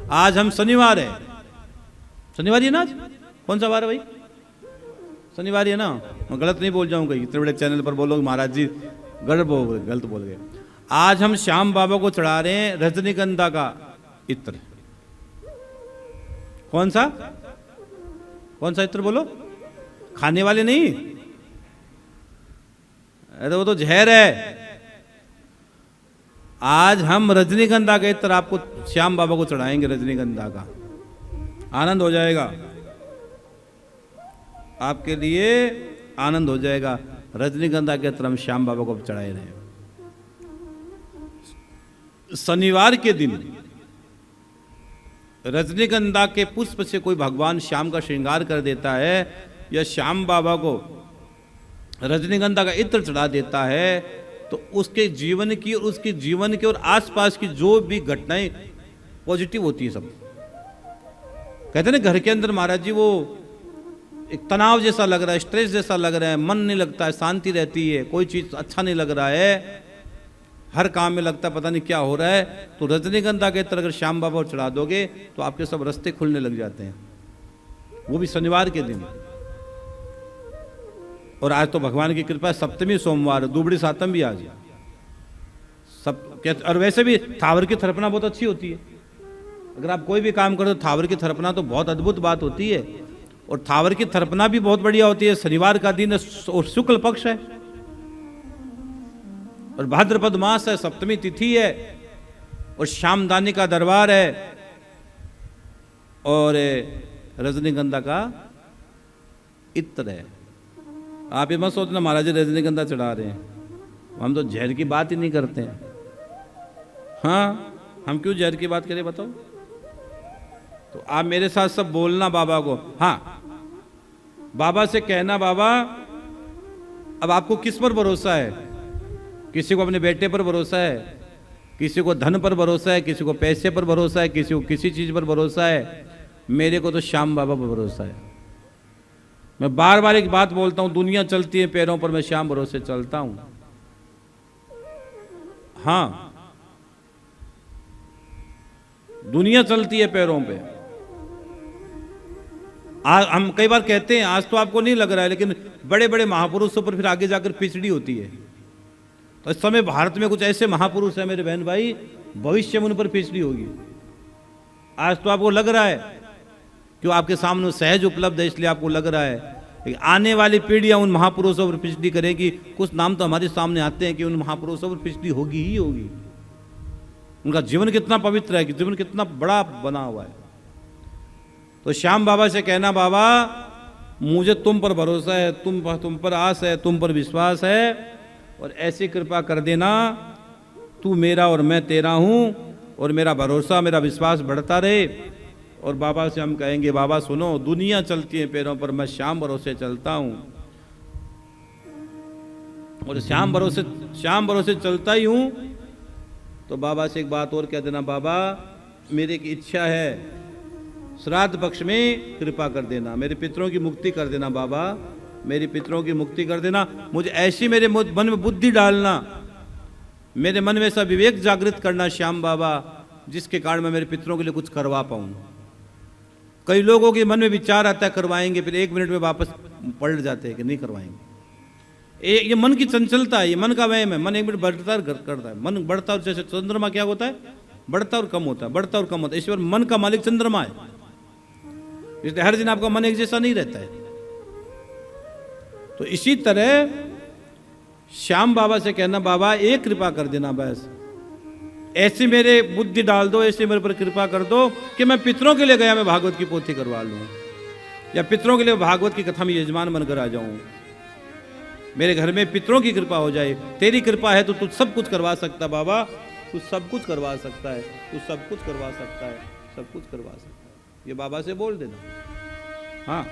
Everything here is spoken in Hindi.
आज हम शनिवार है, शनिवार ही है ना आज? कौन सा वार है भाई? शनिवार ही है ना? मैं गलत नहीं बोल जाऊंगा, इतने बड़े चैनल पर बोलोगे महाराज जी गलत बोल गए। आज हम श्याम बाबा को चढ़ा रहे हैं रजनीगंधा का इत्र। कौन सा इत्र बोलो? खाने वाले नहीं, अरे वो तो जहर है। आज हम रजनीगंधा का इत्र आपको श्याम बाबा को चढ़ाएंगे, रजनीगंधा का। आनंद हो जाएगा आपके लिए, आनंद हो जाएगा। रजनीगंधा के इत्र हम श्याम बाबा को चढ़ाए रहे हैं। शनिवार के दिन रजनीगंधा के पुष्प से कोई भगवान श्याम का श्रृंगार कर देता है या श्याम बाबा को रजनीगंधा का इत्र चढ़ा देता है, तो उसके जीवन की और आसपास की जो भी घटनाएं पॉजिटिव होती है सब। कहते हैं ना घर के अंदर महाराज जी वो एक तनाव जैसा लग रहा है, स्ट्रेस जैसा लग रहा है, मन नहीं लगता है, शांति रहती है, कोई चीज अच्छा नहीं लग रहा है, हर काम में लगता है पता नहीं क्या हो रहा है, तो रजनीगंधा के इत्र अगर श्याम बाबा को चढ़ा दोगे तो आपके सब रास्ते खुलने लग जाते हैं, वो भी शनिवार के दिन। और आज तो भगवान की कृपा है सप्तमी सोमवार, दुबड़ी सातम भी आज सब। और वैसे भी थावर की थरपना बहुत अच्छी होती है। अगर आप कोई भी काम करो तो थावर की थरपना तो बहुत अद्भुत बात होती है। और थावर की थरपना भी बहुत बढ़िया होती है। शनिवार का दिन और शुक्ल पक्ष है और भाद्रपद मास है, सप्तमी तिथि है और श्यामदानी का दरबार है और रजनीगंधा का इत्र है। आप ये मत सोचना महाराज रजनीगंधा चढ़ा रहे हैं, हम तो जहर की बात ही नहीं करते हैं। हाँ, हम क्यों जहर की बात करें बताओ? तो आप मेरे साथ सब बोलना बाबा को। हाँ, बाबा से कहना बाबा अब आपको किस पर भरोसा है? किसी को अपने बेटे पर भरोसा है, किसी को धन पर भरोसा है, किसी को पैसे पर भरोसा है, किसी को किसी चीज पर भरोसा है। मेरे को तो श्याम बाबा पर भरोसा है। मैं बार बार एक बात बोलता हूं, दुनिया चलती है पैरों पर, मैं श्याम भरोसे चलता हूं। हाँ, दुनिया चलती है पैरों पे। हम कई बार कहते हैं आज तो आपको नहीं लग रहा है, लेकिन बड़े बड़े महापुरुषों पर फिर आगे जाकर पिछड़ी होती है। तो इस समय भारत में कुछ ऐसे महापुरुष हैं मेरे बहन भाई, भविष्य में उन पर पिछड़ी होगी। आज तो आपको लग रहा है क्यों आपके सामने सहज उपलब्ध है, इसलिए आपको लग रहा है। आने वाली पीढ़ियां उन महापुरुषों पर पिछड़ी करेगी। कुछ नाम तो हमारे सामने आते हैं कि उन महापुरुषों पर पिछड़ी होगी ही होगी। उनका जीवन कितना पवित्र है, कि जीवन कितना बड़ा बना हुआ है। तो श्याम बाबा से कहना बाबा मुझे तुम पर भरोसा है, तुम पर आस है, तुम पर विश्वास है, और ऐसी कृपा कर देना तू मेरा और मैं तेरा हूं, और मेरा भरोसा मेरा विश्वास बढ़ता रहे। और बाबा से हम कहेंगे बाबा सुनो, दुनिया चलती है पैरों पर, मैं श्याम भरोसे चलता हूं। और श्याम भरोसे चलता ही हूं। तो बाबा से एक बात और कह देना, बाबा मेरी एक इच्छा है, श्राद्ध पक्ष में कृपा कर देना, मेरे पितरों की मुक्ति कर देना बाबा, मेरी पितरों की मुक्ति कर देना। मुझे ऐसी मेरे मन में बुद्धि डालना, मेरे मन में ऐसा विवेक जागृत करना श्याम बाबा, जिसके कारण मैं मेरे पितरों के लिए कुछ करवा पाऊं। कई लोगों के मन में विचार आता है करवाएंगे, फिर 1 मिनट में वापस पलट जाते हैं कि नहीं करवाएंगे। ये मन की चंचलता है, ये मन का वहम है। मन 1 मिनट बढ़ता है करता है, मन बढ़ता और जैसे चंद्रमा क्या होता है, बढ़ता और कम होता है, बढ़ता और कम होता है। इस बार मन का मालिक चंद्रमा है, इसलिए हर दिन आपका मन एक जैसा नहीं रहता है। तो इसी तरह श्याम बाबा से कहना बाबा एक कृपा कर देना, बस ऐसी मेरे बुद्धि डाल दो, ऐसी मेरे पर कृपा कर दो कि मैं पितरों के लिए गया मैं भागवत की पोथी करवा लूं, या पितरों के लिए भागवत की कथा में यजमान बनकर आ जाऊं। मेरे घर में पितरों की कृपा हो जाए। तेरी कृपा है तो तू सब कुछ करवा सकता बाबा, तू सब कुछ करवा सकता है, तू सब कुछ करवा सकता है, सब कुछ करवा सकता है। ये बाबा से बोल देना। हाँ,